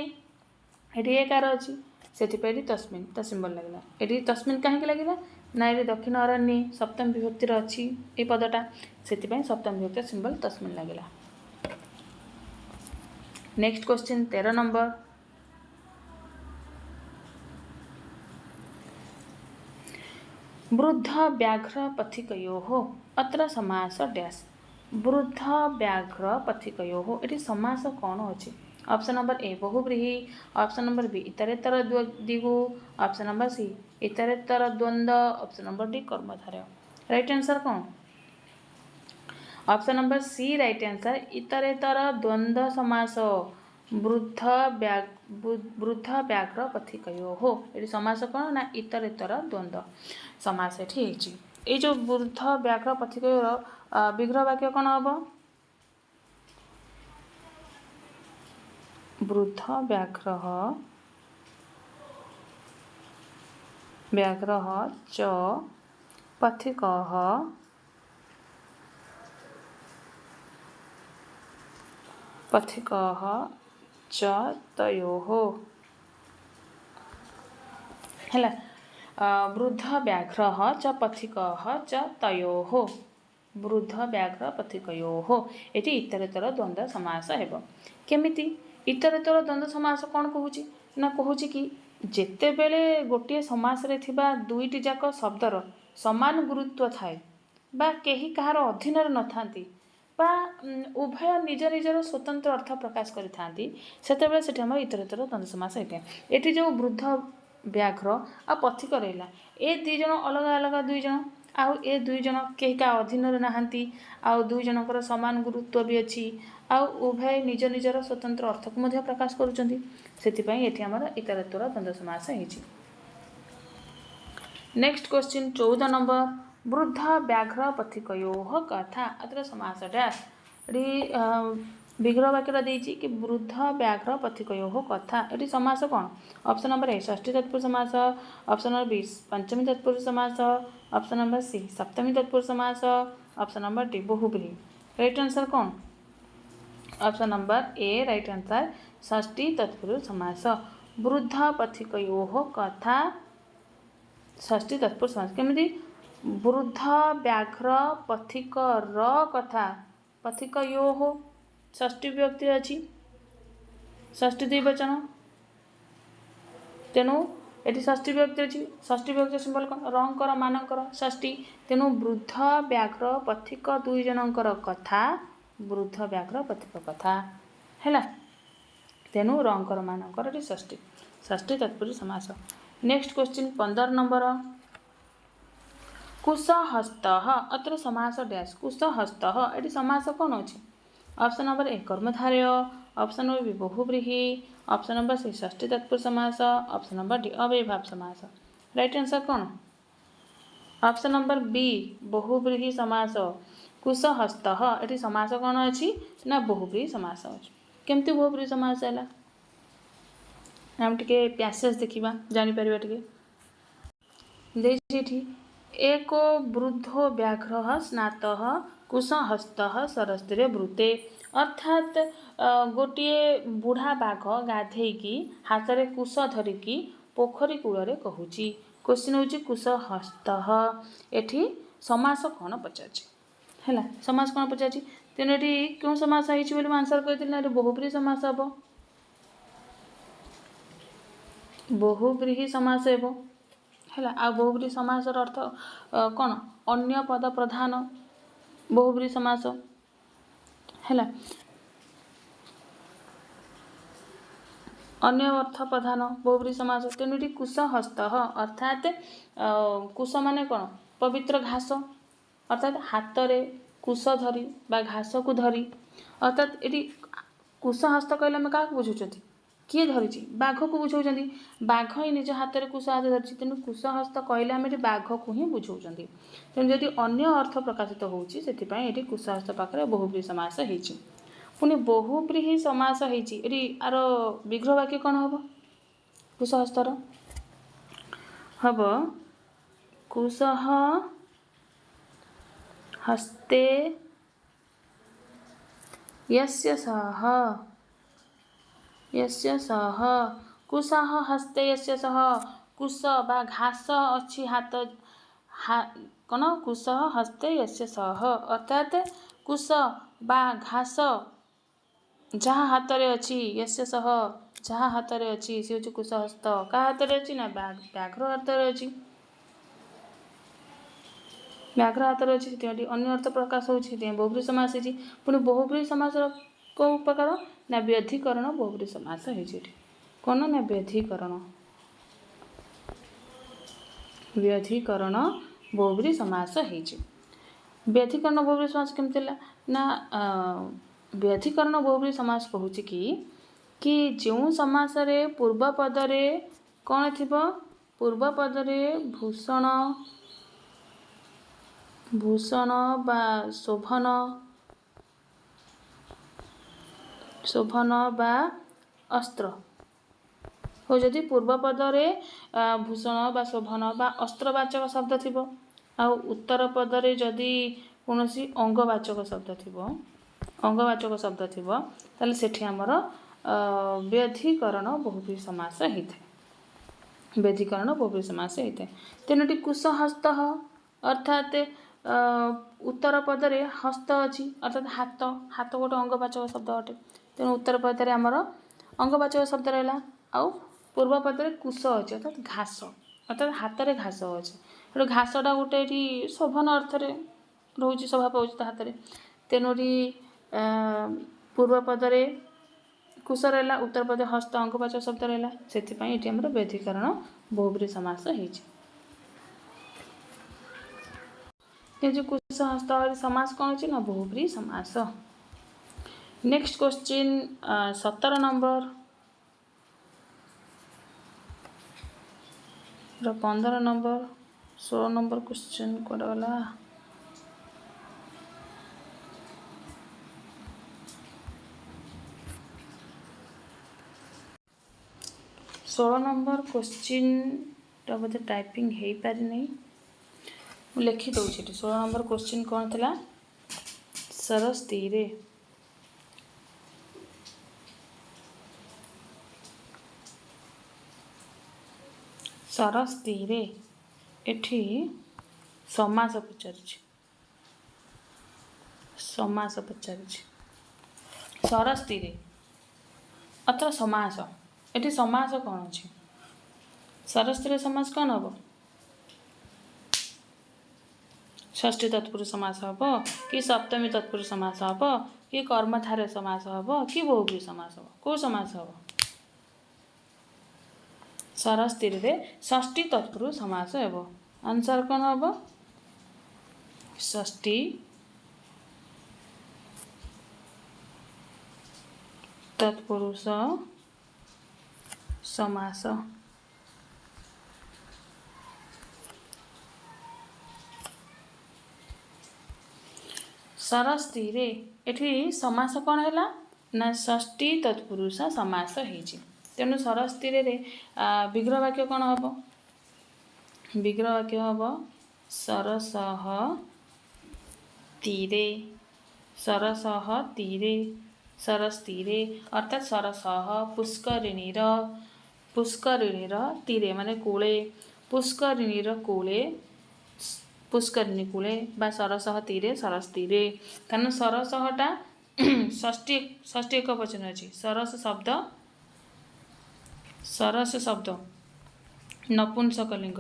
एठी एकार अछि सेथिपई तस्मिन् त सिंबल लागला एठी तस्मिन् काहे लागला ना ये दक्षिण अरण्ये सप्तम विभक्तिर अछि ए पदटा सेथिपई सप्तम विभक्तिर सिंबल तस्मिन् लागला। नेक्स्ट क्वेश्चन 13 नंबर वृद्ध व्याघ्र पथिकयोः अत्र समास डैश वृद्ध व्याघ्र पथिकयोः एटी समास कौन अच्छी ऑप्शन नंबर ए बहुव्रीहि, ऑप्शन नंबर बी इतरेतर द्विगु, ऑप्शन नंबर सी इतरेतर द्वंद्व, ऑप्शन नंबर डी कर्मधारय। राइट आंसर कौन? Option number C right answer इतरेतर द्वंद्व समास वृद्ध व्याघ्र पथिकयोः। ये समास कौन ना इतरेतर द्वंद्व समास ये जो वृद्ध व्याघ्र पथिकयोर विग्रह वाक्य कौन हम? वृद्ध व्याघ्र च पथिकः च तयोः है। वृद्ध व्याघ्र च पथिकः च तयोः, वृद्ध व्याघ्र पथिकयोः ये इतरेतर द्वंद्व समास हेब। केमिति इतरेतर द्वंद्व समास कौन कहूँ ना कहूँ कि जेतेबेले गोटे समास रे थिबा दुईटी जाक शब्दर समान गुरुत्व थाए बा केही कहार अधीन न थांती बा उभय निज निजर स्वतंत्र अर्थ प्रकाश करिथांती सेतेबेले सेठी हमर इतरेतर द्वंद्व समास होइते। एठी जो वृद्ध व्याघ्र आ पथिक रहिला ए दुई जन अलग अलग दुई जन आउ ए दुई जन केही का अधीन नाहांती आउ दुई जनकर समान गुरुत्व भी अछि आउ उभय निज निजर स्वतंत्र अर्थ को मध्य प्रकाश करूचंती सेथिपई एठी हमर इतरेतर द्वंद्व समास हेछि। नेक्स्ट क्वेश्चन 14 नंबर वृद्ध व्याघ्र पथिकयोः कथा अत्र समास डैश विग्रह वाक्य देछि कि वृद्ध व्याघ्र पथिकयोः कथा एटी समास कौन? ऑप्शन नंबर ए षष्ठी तत्पुरुष समास, ऑप्शन नंबर बी पंचमी तत्पुरुष समास, ऑप्शन नंबर सी सप्तमी तत्पुरुष समास, ऑप्शन नंबर डी बहुव्रीहि। राइट आंसर कौन? Option number A right answer षष्ठी तत्पुरुष समास। वृद्ध पथिकयोः कथा षष्ठी तत्पुरुष समास केमिति वृद्ध व्याघ्र पथिक कथा पथिकयोः षष्ठी विभक्ति अछि षष्ठी द्विवचन तेणु ये षष्ठी विभक्ति अच्छी षष्ठी विभक्ति सिंबल कौन रंकर मानकर षष्ठी तेणु वृद्ध व्याघ्र पथिक दुई जनकर कथा वृद्ध व्याघ्र पथिक कथा है तेणु रंकर मानकर षष्ठी षष्ठी तत्पुरुष समास। नेक्स्ट क्वेश्चन 15 नंबर कुशहस्त अत्र समास डैश कुशहस्त ये समास कौन अच्छी? ऑप्शन नंबर ए कर्मधारय, ऑप्शन नंबर बी बहुव्रीहि, ऑप्शन नंबर सी षष्ठी तत्पुरुष समास, ऑप्शन नंबर डी अव्ययभाव समास। राइट आंसर कौन? ऑप्शन नंबर बी बहुव्रीहि समास कुशहस्त ये समास कौन अच्छी ना बहुव्रीहि समास अच्छी। केमती बहुव्रीहि समास है हम टिके पैसेज देखा जापर टे एक वृद्धो व्याघ्र स्नातः कुशहस्त सरस्तीरे ब्रूते अर्थात गोटे बुढ़ा बाघ गाधेकी हाथ में कुश धरिकी पोखरी कूल कहूँ। क्वेश्चन हूँ कुशहस्त एठी समास कौन पचार है समास कौन पचार तेणु ये क्यों समास होती आंसर कहते बहुव्रीहि समास हम बहुव्रीहि समास है आ बहुव्रीहि समास अर्थ कौन अन्य पद प्रधान बहुव्रीहि समास है अन्य अर्थ प्रधान बहुव्रीहि समास तेणु ये कुशहस्त अर्थात कुश माने कौन पवित्र घास अर्थात हाथ में कुश धरी बा घास को धरी अर्थात ये कुशहस्त कहले आम क्या बुझुं किए धरी बाघ को बुझाऊँ बाघ ही निज हाथ में कुश हाथ धरी तेणु कुशहस्त कहले आम बाघ को ही बुझाऊँ तेणु जदि अन्य अर्थ प्रकाशित होती ये कुशहस्त पाखे बहुव्रीहि समास होती पुणी बहुव्रीहि समास होती आर विग्रह वाक्य कौन हम कुशहस्तर हम कुशः हस्ते यस्य सह कुशः हस्ते यस्य सह कुश बा घास अच्छी हाथ कौन कुशः हस्ते यस्य सह अर्थात कुश बा घास जहाँ हाथ में अच्छी यस्य सह जहाँ हाथ में अच्छी सी हूँ कुशहस्त क्या हाथ में अच्छी ना व्याघ्र हाथ में अच्छी व्याघ्र हाथ में अच्छी अन्य अर्थ प्रकाश होती बहुव्रीहि समास पुणी बहुव्रीहि समास को प्रकार ना व्यधिकरण बहुब्री समास है कौन ना व्यधिकरण बहुब्री समास है व्यधिकरण बहुब्री समास केमती ना व्यधिकरण बहुब्री समास कहूँ कि जो समास रे पूर्व पदरे कौन थी पूर्व पदरे भूषण बा शोभन बा अस्त्र हो जदि पूर्व पदरे भूषण बा शोभन बा अस्त्रवाचक शब्द थी आ उत्तर पदरे जदि कौन अंगवाचक शब्द थी अंगवाचक शब्द थी ताले सेठी आमर व्यधिकरण बहुब्री समास होता है व्यधिकरण बहुब्री समास होता है तीनोटी कुशहस्त अर्थात उत्तर पदरे हस्त अच्छी अर्थात हाथ हाथ गोटे अंगवाचक शब्द अटे तेणु उत्तर पदरे आमर अंगवाचक शब्द रहा आउ पूर्व पदरे कुश अच्छे अर्थात घास अर्थात हाथ में घास अच्छे घासटा गोटे शोभन अर्थ रोच शोभा पाँच हाथ में तेणुरी पूर्व पदरे कुश रहा उत्तर पदे हस्त अंगवाचक शब्द रहा से आमर व्यधिकरण बहुब्री समास हो कुश हस्त समास कौन अच्छी ना बहुब्री समास। Next question 17 number 15 number 16 number question कौन गला 16 नंबर क्वेश्चन टा बोधे टाइपिंग हो पारि नहीं लिखि दूसरी 16 नंबर क्वेश्चन कौन था सरस्ती रे सरस्ती रे एठी समास पचार समास पचार सरस्ती रे अत्र समास एठी समास कौन अच्छी सरस्ती रे समास कौन हम षष्ठी तत्पुरुष समास हम कि सप्तमी तत्पुरुष समास हम कि कर्मधारय समास हम कि बहुब्री समास हम कौ समास हम सरस्ती रे षष्ठी तत्पुरुष समास हम आंसर कौन हम षष्ठी तत्पुरुष समास। सरस्ती रे एठी समास कौन है ना षष्ठी तत्पुरुष समास होइछि तेणु सरस्ती रे विग्रह वाक्य कौन हम विग्रह वाक्य हम सरसह तीरे सरसह तीरे सरस्ती रे अर्थात सरसह पुष्करिणीर तीरे माने कूले पुष्करिणीर कूले पुष्करिणी कूले बा सरसह तीरे सरस्ती रे कारण सरसहटा षष्ठी एक वचन अच्छी सरस शब्द नपुंसकलिंग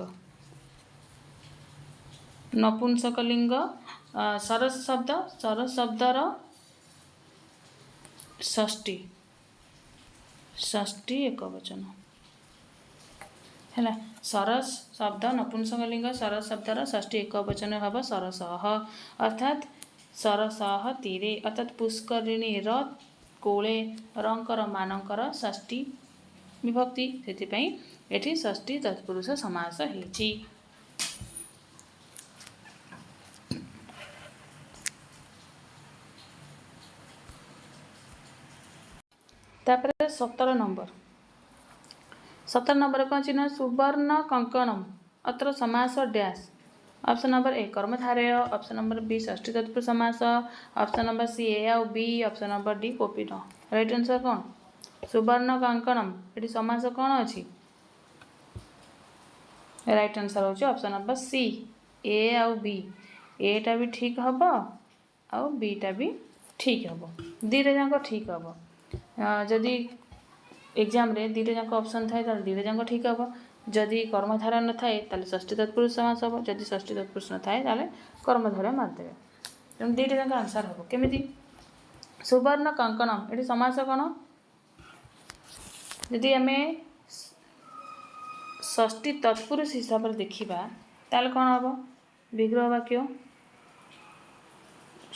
सरस शब्दर षष्ठी एक वचन है सरस शब्द नपुंसकलिंग सरस शब्दर षष्ठी एक वचन हम सरसह अर्थात सरसह तीरे अर्थात पुष्करिणी कूले रंकर मानकर षष्ठी विभक्ति से षष्ठी तत्पुरुष समास होइछि। तापर 17 नंबर कौन चिन्ह सुवर्ण कंकणम अत्र समास डैश ऑप्शन नंबर ए कर्मधारय ऑप्शन नंबर बी षष्ठी तत्पुरुष समास ऑप्शन नंबर सी ए आउ बी ऑप्शन नंबर डी कोपिन राइट आंसर कौन सुवर्ण कंकणम ये समास कौन अच्छी राइट आंसर होची ऑप्शन नंबर सी ए आउ बी एटा भी ठीक हम आउ बीटा भी ठीक हम दीटा जाक ठीक हम जदि एग्जाम रे दीटा जाक ऑप्शन थाए ताले दीटा जाक ठीक हम जदि कर्मधारय न थाए ताले षष्ठी तत्पुरुष समास हम जदि षष्ठी तत्पुरुष न थाए ताले कर्मधारय मारदेवे तेणु दीटा जाक आंसर हम केमिति सुवर्ण कंकणम ये समास कौन यदि आम षष्ठी तत्पुरुष हिसाब से देखा ताल कौन हम विग्रह वाक्य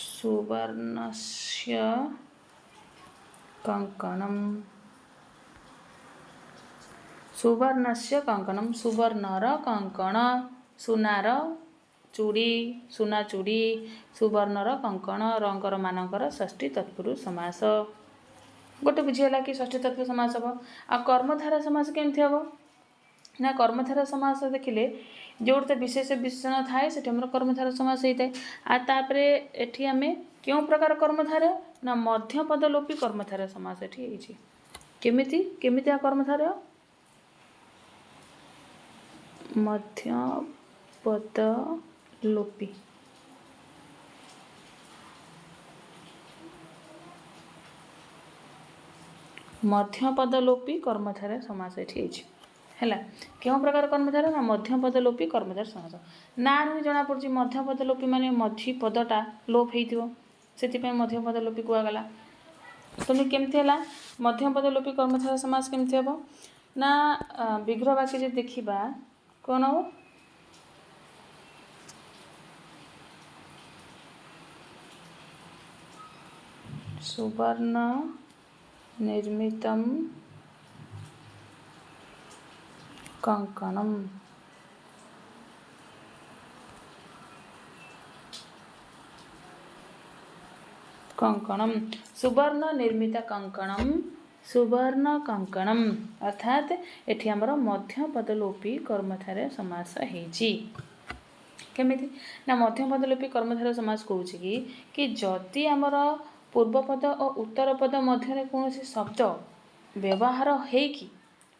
सुवर्णस्य कंकणम सुवर्णस्य कंकणम सुवर्णर कंकण सुनार चूड़ी सुना चूड़ी सुवर्णर कंकण रंगर मानकर षष्ठी तत्पुरुष समास गोटे बुझीगला कि षष्ठी तत्पुरुष समास हम आ कर्मधारा समास केमती हम ना कर्मधारा समास देखिले जो तो विशेष विशेषण थाए से कर्मधारा समास होता है आपर एटी आम क्यों प्रकार कर्मधारा ना मध्यपदलोपी कर्मधारा समास एटी केमिति केमिति आ कर्मधारा मध्यपदलोपी मध्यपदलोपी कर्मधारा समास एटी है क्यों प्रकार कर्मधारा ना मध्यपदलोपी कर्मधारा समास ना जना पड़ी मध्यपदलोपी माने मझी पदटा लोप हो मध्यपदलोपी कहगला तुम केमती है मध्यपदलोपी कर्मधारा समास केमती हम ना विग्रह वाक्य जो देखा कौन हो सुवर्ण निर्मितम कंकणम कंकणम सुवर्ण निर्मित कंकणम सुवर्ण कंकणम अर्थात एठी हमर मध्यपदलोपी कर्मधारय समास हेची केमिति ना मध्यपदलोपी कर्मधारय समास कहूँ कि जदि हमर पूर्वपद और उत्तरपद मध्य कौन शब्द व्यवहार है कि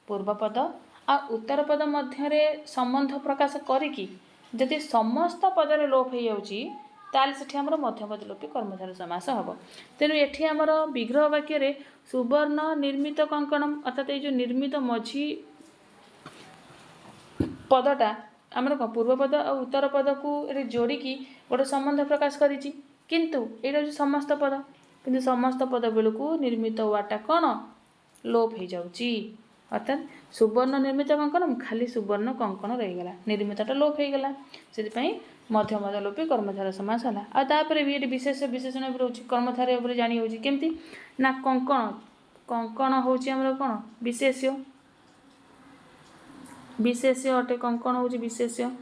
पूर्वपद आ उत्तरपद मध्य संबंध प्रकाश करी जदि समस्त पदर लोप हो जाऊँगी ताल से मध्यपदलोपी कर्मधारय समास हम तेणु ये आमर विग्रह वाक्य सुवर्ण निर्मित कंकणम अर्थात ये जो निर्मित मझी पदटा आमर पूर्वपद और उत्तरपद को जोड़िकी गोटे संबंध प्रकाश करिछि किंतु ये समस्त पद किंतु समस्त पद बेलू निर्मित वार्ता कौन लोप हो जाऊँगी अर्थात सुवर्ण निर्मित कंकण खाली सुवर्ण कंकण रहीगला निर्मितटा लोप हो गला से मध्यपदलोपी कर्मधारय समास है आपर भी ये विशेष विशेषण भी रोचे कर्मधारय जानी हो केमती ना कंकण कंकण हूँ कौन विशेष्य विशेष्य अटे कंकण हूँ विशेष्य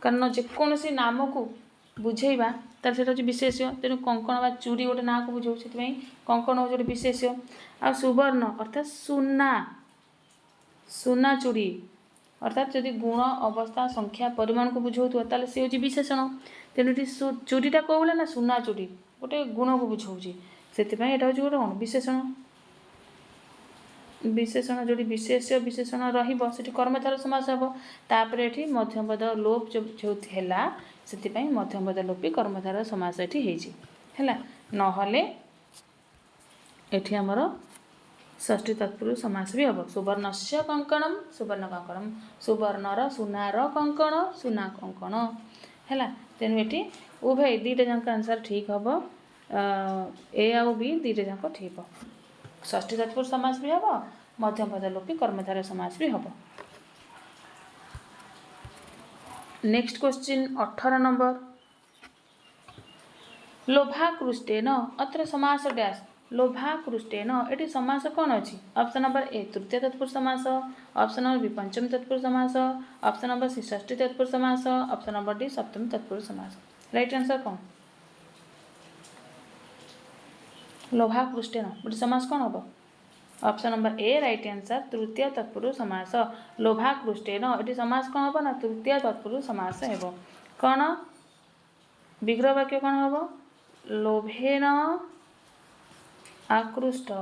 कारण जेकोसी नाम को बुझेबा तार से विशेष्य तेणु कंकण बा चूड़ी गोटे ना को बुझाऊ से कंकण हूँ गोटे विशेष्य आ सुवर्ण अर्थात सुना सुना चूड़ी अर्थात जदि गुण अवस्था संख्या परिमाण को बुझाऊ ताले सी हूँ विशेषण तेणु चूड़ीटा कौ बोले ना सुना चूड़ी गोटे गुण को बुझाऊँ से यहाँ हूँ गोटे कौन विशेषण विशेषण जो विशेष विशेषण रही कर्मधारय समास हम तापर ये मध्यपद लोप जो है से मध्यपदलोपी कर्मधारय समास ये है नहले एठी आमर षष्ठी तत्पुरुष समास भी हम सुवर्णस्य कंकणम सुवर्ण कंकणम सुवर्णर सुनार कंकण सुना कंकण है तेणु ये उभय दुईटा जाक आंसर ठीक हम ए आउ बी दुईटा जाक ठीक हम षष्ठी तत्पुरुष समास भी हम मध्यपदलोपी कर्मधारय समास भी हम नेक्स्ट क्वेश्चन 18 नंबर लोभाकृष्टेन अत्र समास डैश लोभाकृष्टेन ये समास कौन अच्छी ऑप्शन नंबर ए तृतीय तत्पुरुष समास ऑप्शन नंबर बी पंचम तत्पुरुष समास ऑप्शन नंबर सी षष्ठी तत्पुरुष समास ऑप्शन नंबर डी सप्तम तत्पुरुष समास राइट आंसर कौन लोभाकृष्टेन गोटे समास कौन हम option number A right answer तृतीय तत्पुरुष समास लोभाकृष्टेन ये समास कौन हम ना तृतीय तत्पुरुष समास हेब कौन विग्रह वाक्य कौन हम लोभेन आकृष्ट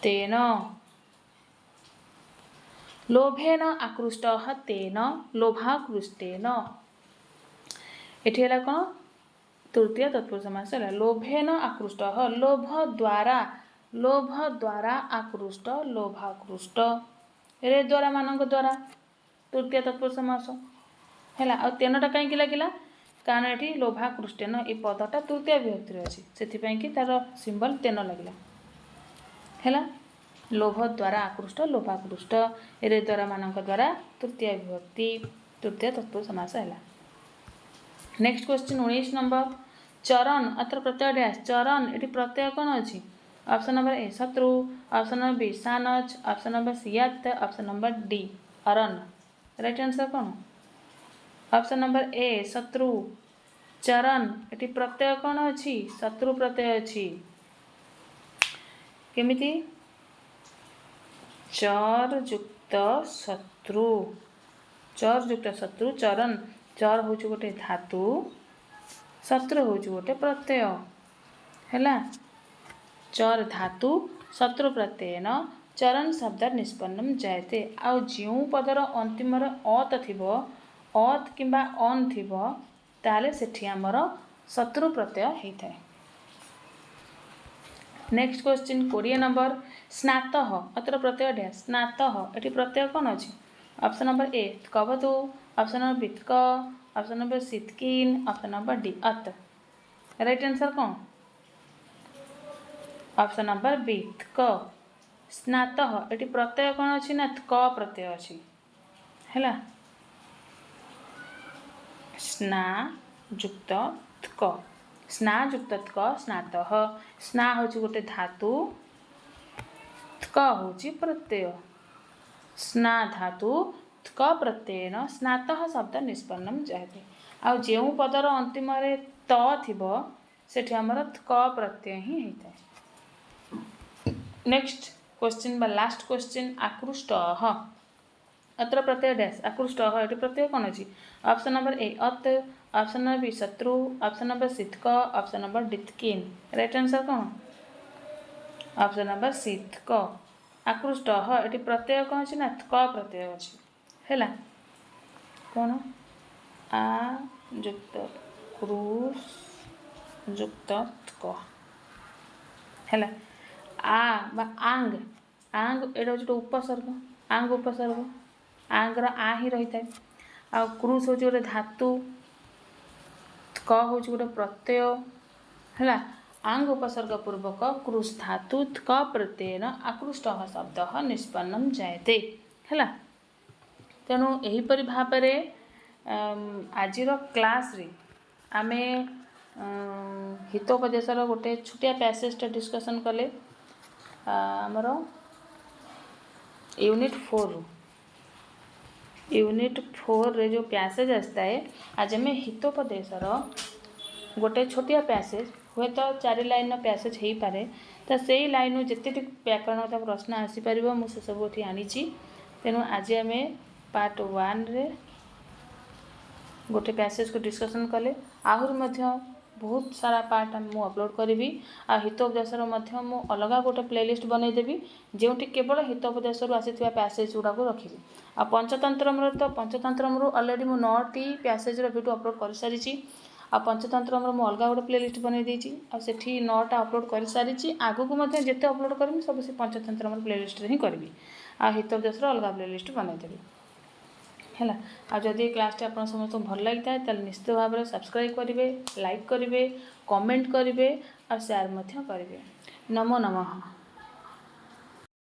तेन लोभेन आकृष्ट तेन लोभाकृष्टेन ये कौन तृतीय तत्पुरुष समास है लोभेन आकृष्ट लोभ द्वारा आकृष्ट लोभाकृष्ट रे द्वारा मान द्वारा तृतीय तत्पुरुष समास है आ तेनटा कहीं लगे कारण ये लोभाकृष्टेन ये पदटा तृतीय विभक्ति अच्छी से कि तार सिंबल तेन लगे है लोभ द्वारा आकृष्ट लोभाकृष्ट रे द्वारा मान द्वारा तृतीय विभक्ति तृतीय तत्पुरुष समास है। नेक्स्ट क्वेश्चन 19 नंबर चरण अत्र प्रत्यय डैश चरण ये प्रत्यय कौन अच्छी ऑप्शन नंबर ए शत्रु ऑप्शन नंबर बी सानच ऑप्शन नंबर सी यात ऑप्शन नंबर डी अरन राइट आंसर कौन ऑप्शन नंबर ए शत्रु चरण ये प्रत्यय कौन अच्छी शत्रु प्रत्यय अच्छी केमिति चर युक्त शत्रु चरण चर हूँ गोटे धातु शत्रु हूँ गोटे प्रत्यय है चर धातु शत्रु प्रत्ययन चरण शब्द निष्पन्नम जायते आउ जो पदर अंतिम अत थी अत कि अन थी ताले सेठी आमर शत्रु प्रत्यय होता है। नेक्स्ट क्वेश्चन 20 नंबर स्नात अत्र प्रत्यय डैश स्नात ये प्रत्यय कौन अच्छी ऑप्शन नंबर ए कवतु ऑप्शन नंबर बी क ऑप्शन नंबर सी किन ऑप्शन नंबर डी अत राइट आंसर कौन ऑप्शन नंबर बी क स्नात ये प्रत्यय कौन अच्छी ना क प्रत्यय अच्छी है स्ना युक्त क स्ना युक्त क स्नात स्ना हूँ गोटे धातु क हूँ प्रत्यय स्ना धातु क प्रत्ययन स्नात शब्द निष्पन्नम जायते आ जो पदर अंतिम त थी सेठी आमर क प्रत्यय ही होता है। नेक्स्ट क्वेश्चन बा लास्ट क्वेश्चन आकृष्ट अत्र प्रत्यय डैश आकृष्ट ये प्रत्यय कौन अच्छी ऑप्शन नंबर ए अत ऑप्शन नंबर बी शत्रु ऑप्शन नंबर शीतक ऑप्शन नंबर डितकिन राइट आंसर कौन ऑप्शन नंबर शीतक आकृष्ट ये प्रत्यय कौन अच्छी ना क प्रत्यय अच्छी है कौन आ युक्त क्रूस युक्त क है आ बा आंग आंग एटा हूँ उपसर्ग आंग उपसर्ग आंगर आ ही रही है आ क्रूस हूँ गोटे धातु क हूँ गोटे प्रत्यय है आंग उपसर्ग पूर्वक क्रूस धातु क प्रत्ययन आकृष्ट शब्द निष्पन्नम जायते है तेणु यहीपरि भाव आज क्लास रे आमे हितोपदेशर गोटे छोटिया पैसेजटा डिस्कसन कले आमर यूनिट 4 रे जो पैसेज आसता है आज आम हितोपदेशर गोटे छोटिया पैसेज हुए तो 4 लाइन पैसेज हो पारे तो से लाइन जिते व्याकरण प्रश्न आसीपर मुझे सब ये आनी तेणु आज आम पार्ट 1 रे गोटे पैसेज को डिस्कसन कले आहरी बहुत सारा पार्ट मु अपलोड करी आ हितोपदेशर मु अलग गोटे प्लेलिस्ट बनईदेवी जो केवल हितोपदेश आसी पैसेज गुड़ा को रखी आ पंचतंत्र तो पंचतंत्र अलरेडी मु 9टी पैसेज वीडियो अपलोड कर सारी आ पंचतंत्र मु अलग गोटे प्लेलिस्ट बनई देछि आ सेठी 9टा अपलोड कर सारी आगु को जिते अपलोड करमी सब से पंचतंत्र प्लेलिस्ट ही करी आ हितोपदेशर अलग प्लेलिस्ट बनईदेवी है आदि क्लास आप समस्त भल लगी था निश्चित भाव में सब्सक्राइब करेंगे लाइक करेंगे कमेंट करेंगे और शेयर करेंगे। नमो नमः।